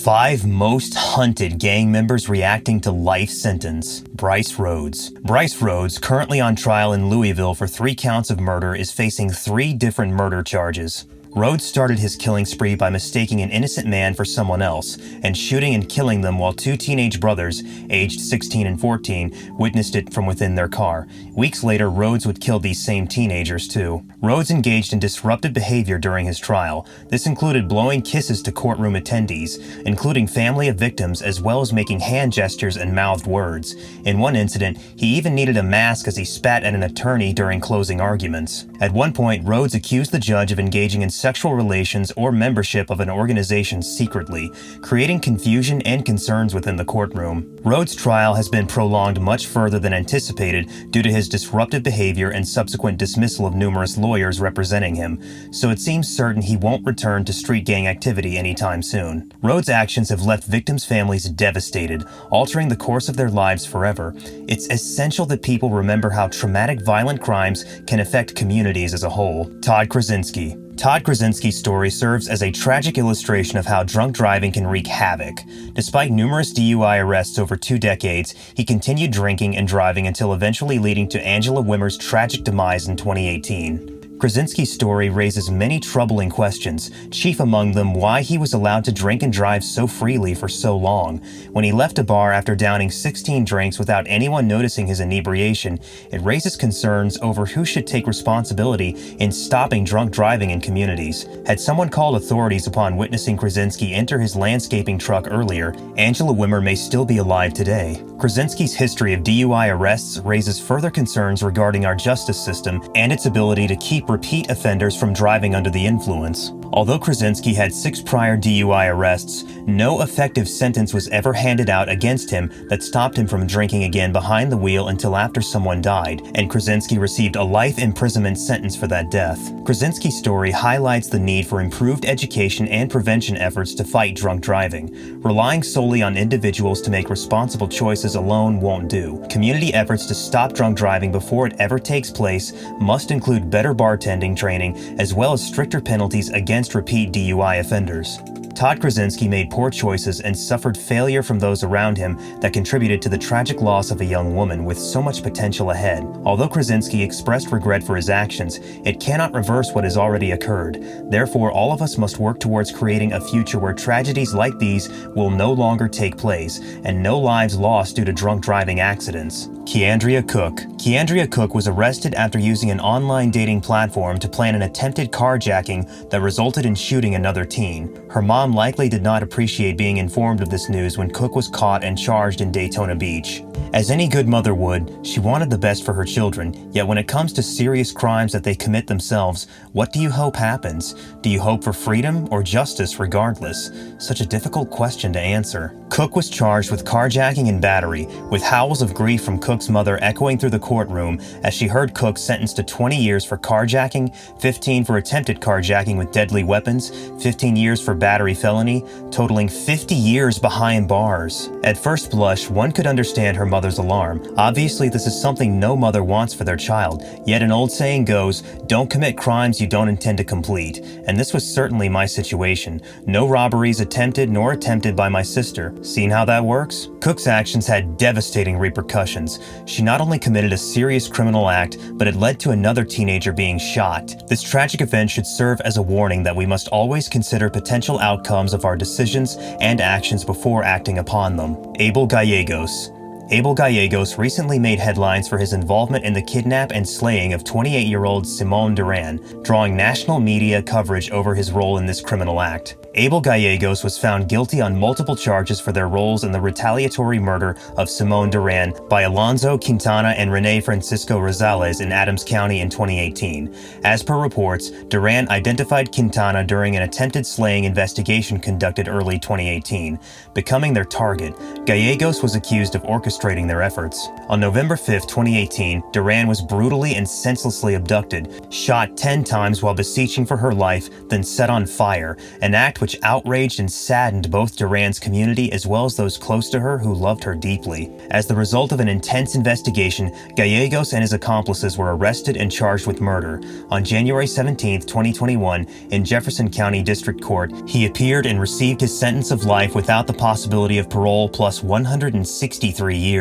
5 most hunted gang members reacting to life sentence. Bryce Rhodes. Bryce Rhodes, currently on trial in Louisville for 3 counts of murder, is facing 3 different murder charges. Rhodes started his killing spree by mistaking an innocent man for someone else and shooting and killing them while 2 teenage brothers, aged 16 and 14, witnessed it from within their car. Weeks later, Rhodes would kill these same teenagers too. Rhodes engaged in disruptive behavior during his trial. This included blowing kisses to courtroom attendees, including family of victims, as well as making hand gestures and mouthed words. In one incident, he even needed a mask as he spat at an attorney during closing arguments. At one point, Rhodes accused the judge of engaging in sexual relations or membership of an organization secretly, creating confusion and concerns within the courtroom. Rhodes' trial has been prolonged much further than anticipated due to his disruptive behavior and subsequent dismissal of numerous lawyers representing him, so it seems certain he won't return to street gang activity anytime soon. Rhodes' actions have left victims' families devastated, altering the course of their lives forever. It's essential that people remember how traumatic violent crimes can affect communities as a whole. Todd Krasinski. Todd Krasinski's story serves as a tragic illustration of how drunk driving can wreak havoc. Despite numerous DUI arrests over 2 decades, he continued drinking and driving until eventually leading to Angela Wimmer's tragic demise in 2018. Krasinski's story raises many troubling questions, chief among them why he was allowed to drink and drive so freely for so long. When he left a bar after downing 16 drinks without anyone noticing his inebriation, it raises concerns over who should take responsibility in stopping drunk driving in communities. Had someone called authorities upon witnessing Krasinski enter his landscaping truck earlier, Angela Wimmer may still be alive today. Krasinski's history of DUI arrests raises further concerns regarding our justice system and its ability to keep repeat offenders from driving under the influence. Although Krasinski had 6 prior DUI arrests, no effective sentence was ever handed out against him that stopped him from drinking again behind the wheel until after someone died, and Krasinski received a life imprisonment sentence for that death. Krasinski's story highlights the need for improved education and prevention efforts to fight drunk driving. Relying solely on individuals to make responsible choices alone won't do. Community efforts to stop drunk driving before it ever takes place must include better bartending training as well as stricter penalties against repeat DUI offenders. Todd Krasinski made poor choices and suffered failure from those around him that contributed to the tragic loss of a young woman with so much potential ahead. Although Krasinski expressed regret for his actions, it cannot reverse what has already occurred. Therefore, all of us must work towards creating a future where tragedies like these will no longer take place and no lives lost due to drunk driving accidents. Keandria Cook. Keandria Cook was arrested after using an online dating platform to plan an attempted carjacking that resulted in shooting another teen. Her mom likely did not appreciate being informed of this news when Cook was caught and charged in Daytona Beach. As any good mother would, she wanted the best for her children, yet when it comes to serious crimes that they commit themselves, what do you hope happens? Do you hope for freedom or justice regardless? Such a difficult question to answer. Cook was charged with carjacking and battery, with howls of grief from Cook's mother echoing through the courtroom as she heard Cook sentenced to 20 years for carjacking, 15 for attempted carjacking with deadly weapons, 15 years for battery felony, totaling 50 years behind bars. At first blush, one could understand her mother's alarm. Obviously, this is something no mother wants for their child, yet an old saying goes, don't commit crimes you don't intend to complete, and this was certainly my situation. No robberies attempted nor attempted by my sister. Seen how that works? Cook's actions had devastating repercussions. She not only committed a serious criminal act, but it led to another teenager being shot. This tragic event should serve as a warning that we must always consider potential outcomes of our decisions and actions before acting upon them. Abel Gallegos. Abel Gallegos recently made headlines for his involvement in the kidnap and slaying of 28-year-old Simone Duran, drawing national media coverage over his role in this criminal act. Abel Gallegos was found guilty on multiple charges for their roles in the retaliatory murder of Simone Duran by Alonzo Quintana and Rene Francisco Rosales in Adams County in 2018. As per reports, Duran identified Quintana during an attempted slaying investigation conducted early 2018. Becoming their target, Gallegos was accused of orchestrating frustrating their efforts. On November 5, 2018, Duran was brutally and senselessly abducted, shot 10 times while beseeching for her life, then set on fire, an act which outraged and saddened both Duran's community as well as those close to her who loved her deeply. As the result of an intense investigation, Gallegos and his accomplices were arrested and charged with murder. On January 17, 2021, in Jefferson County District Court, he appeared and received his sentence of life without the possibility of parole plus 163 years.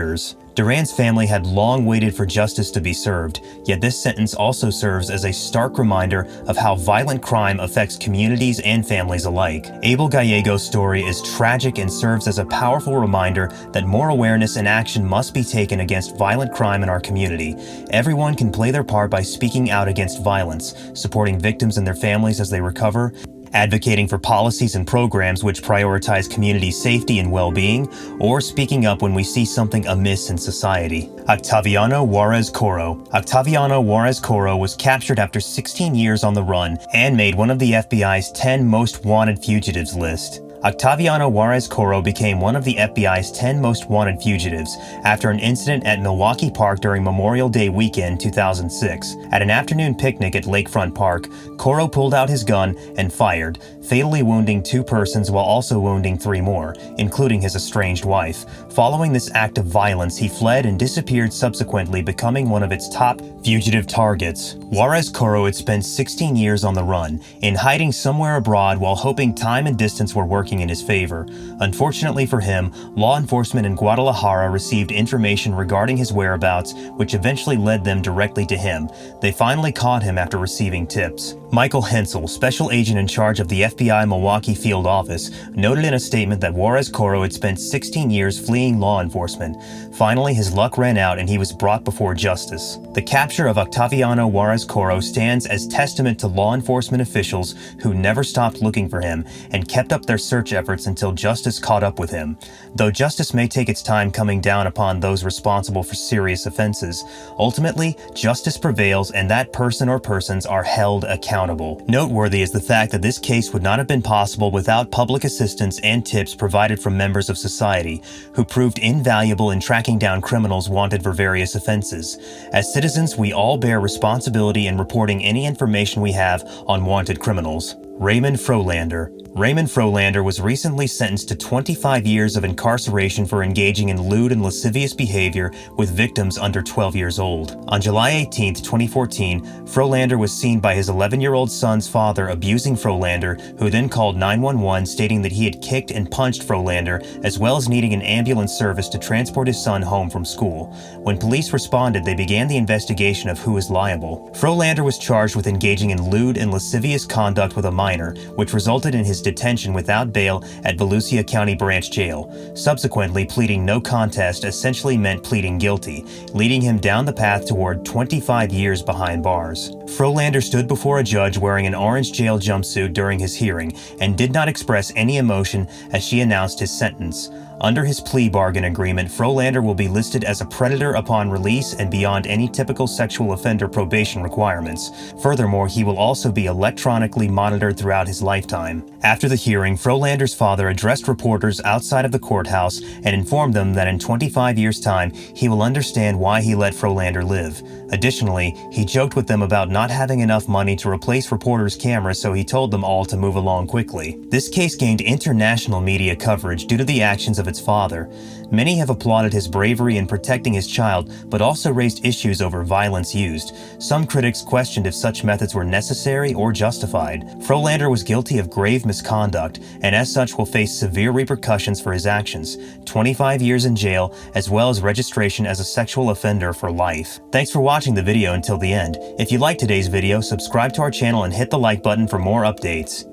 Duran's family had long waited for justice to be served, yet this sentence also serves as a stark reminder of how violent crime affects communities and families alike. Abel Gallegos' story is tragic and serves as a powerful reminder that more awareness and action must be taken against violent crime in our community. Everyone can play their part by speaking out against violence, supporting victims and their families as they recover, advocating for policies and programs which prioritize community safety and well-being, or speaking up when we see something amiss in society. Octaviano Juarez Coro. Octaviano Juarez Coro was captured after 16 years on the run and made one of the FBI's 10 most wanted fugitives list. Octaviano Juarez Coro became one of the FBI's 10 most wanted fugitives after an incident at Milwaukee Park during Memorial Day weekend 2006. At an afternoon picnic at Lakefront Park, Coro pulled out his gun and fired, fatally wounding 2 persons while also wounding 3 more, including his estranged wife. Following this act of violence, he fled and disappeared, subsequently becoming one of its top fugitive targets. Juarez Coro had spent 16 years on the run, in hiding somewhere abroad while hoping time and distance were working in his favor. Unfortunately for him, law enforcement in Guadalajara received information regarding his whereabouts, which eventually led them directly to him. They finally caught him after receiving tips. Michael Hensel, special agent in charge of the FBI Milwaukee field office, noted in a statement that Juarez Coro had spent 16 years fleeing law enforcement. Finally, his luck ran out and he was brought before justice. The capture of Octaviano Juarez Coro stands as testament to law enforcement officials who never stopped looking for him and kept up their search efforts until justice caught up with him. Though justice may take its time coming down upon those responsible for serious offenses, ultimately, justice prevails and that person or persons are held accountable. Noteworthy is the fact that this case would not have been possible without public assistance and tips provided from members of society, who proved invaluable in tracking down criminals wanted for various offenses. As citizens, we all bear responsibility in reporting any information we have on wanted criminals. Raymond Frolander. Raymond Frolander was recently sentenced to 25 years of incarceration for engaging in lewd and lascivious behavior with victims under 12 years old. On July 18, 2014, Frolander was seen by his 11-year-old son's father abusing Frolander, who then called 911 stating that he had kicked and punched Frolander, as well as needing an ambulance service to transport his son home from school. When police responded, they began the investigation of who is liable. Frolander was charged with engaging in lewd and lascivious conduct with a minor, which resulted in his detention without bail at Volusia County Branch Jail. Subsequently, pleading no contest essentially meant pleading guilty, leading him down the path toward 25 years behind bars. Frolander stood before a judge wearing an orange jail jumpsuit during his hearing and did not express any emotion as she announced his sentence. Under his plea bargain agreement, Frolander will be listed as a predator upon release and beyond any typical sexual offender probation requirements. Furthermore, he will also be electronically monitored throughout his lifetime. After the hearing, Frolander's father addressed reporters outside of the courthouse and informed them that in 25 years' time, he will understand why he let Frolander live. Additionally, he joked with them about not having enough money to replace reporters' cameras, so he told them all to move along quickly. This case gained international media coverage due to the actions of its father. Many have applauded his bravery in protecting his child, but also raised issues over violence used. Some critics questioned if such methods were necessary or justified. Frolander was guilty of grave misconduct, and as such will face severe repercussions for his actions, 25 years in jail, as well as registration as a sexual offender for life. Thanks for watching the video until the end. If you liked today's video, subscribe to our channel and hit the like button for more updates.